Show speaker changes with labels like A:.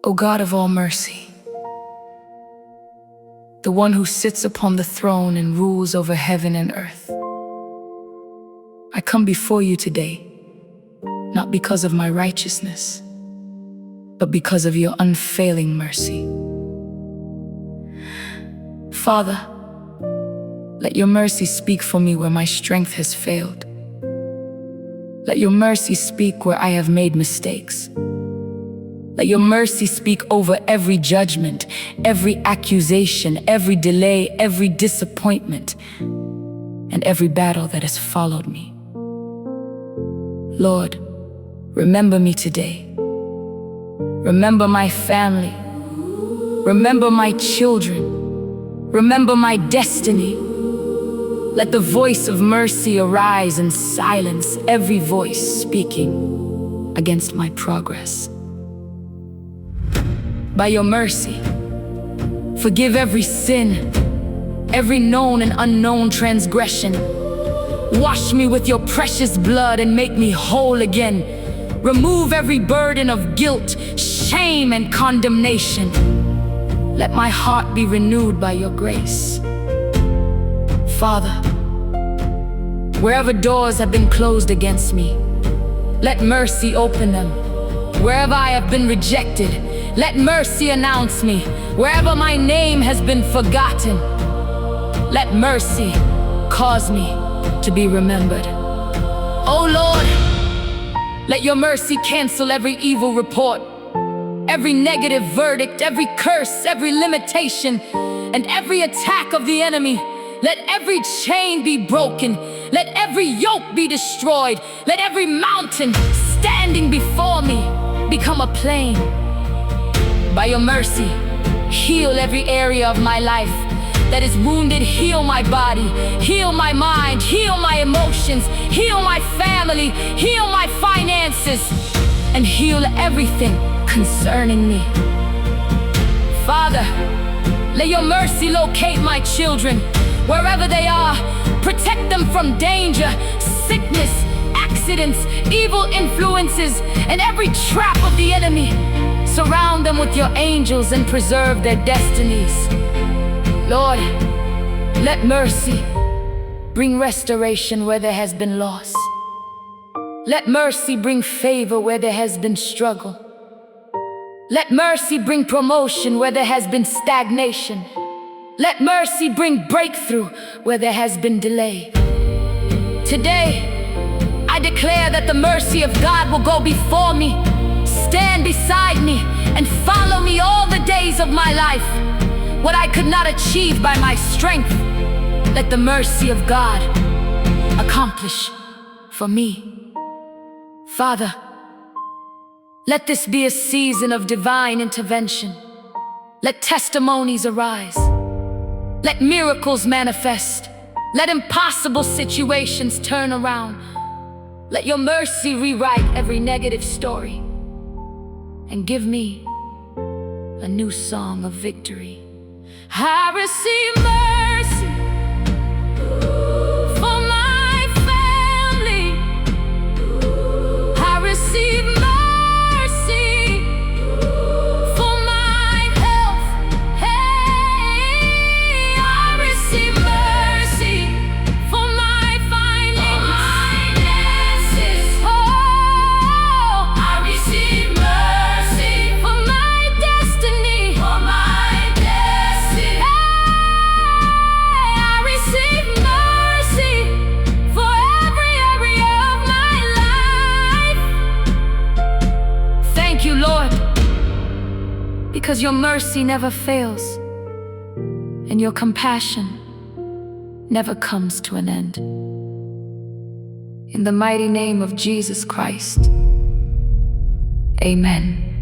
A: O God of all mercy, the one who sits upon the throne and rules over heaven and earth, I come before you today, not because of my righteousness, but because of your unfailing mercy. Father, let your mercy speak for me where my strength has failed. Let your mercy speak where I have made mistakes. Let your mercy speak over every judgment, every accusation, every delay, every disappointment, and every battle that has followed me. Lord, remember me today. Remember my family. Remember my children. Remember my destiny. Let the voice of mercy arise and silence every voice speaking against my progress. By your mercy, forgive every sin, every known and unknown transgression. Wash me with your precious blood and make me whole again. Remove every burden of guilt, shame, and condemnation. Let my heart be renewed by your grace. Father, wherever doors have been closed against me, let mercy open them. Wherever I have been rejected, let mercy announce me. Wherever my name has been forgotten, let mercy cause me to be remembered. Oh Lord, let your mercy cancel every evil report, every negative verdict, every curse, every limitation, and every attack of the enemy. Let every chain be broken. Let every yoke be destroyed. Let every mountain standing before me become a plain. By your mercy, heal every area of my life that is wounded. Heal my body, heal my mind, heal my emotions, heal my family, heal my finances, and heal everything concerning me. Father, let your mercy locate my children wherever they are. Protect them from danger, sickness, accidents, evil influences, and every trap of the enemy. Surround them with your angels and preserve their destinies. Lord, let mercy bring restoration where there has been loss. Let mercy bring favor where there has been struggle. Let mercy bring promotion where there has been stagnation. Let mercy bring breakthrough where there has been delay. Today, I declare that the mercy of God will go before me, stand beside me, and follow me all the days of my life. What I could not achieve by my strength, let the mercy of God accomplish for me. Father, let this be a season of divine intervention. Let testimonies arise. Let miracles manifest. Let impossible situations turn around. Let your mercy rewrite every negative story and give me a new song of victory. I receive mercy for my family. I receive mercy for my health. Hey, I receive mercy for my finances. Oh, I receive mercy for my destiny. For my destiny. Hey, I receive mercy for every area of my life. Thank you, Lord, because your mercy never fails and your compassion never comes to an end. In the mighty name of Jesus Christ, amen.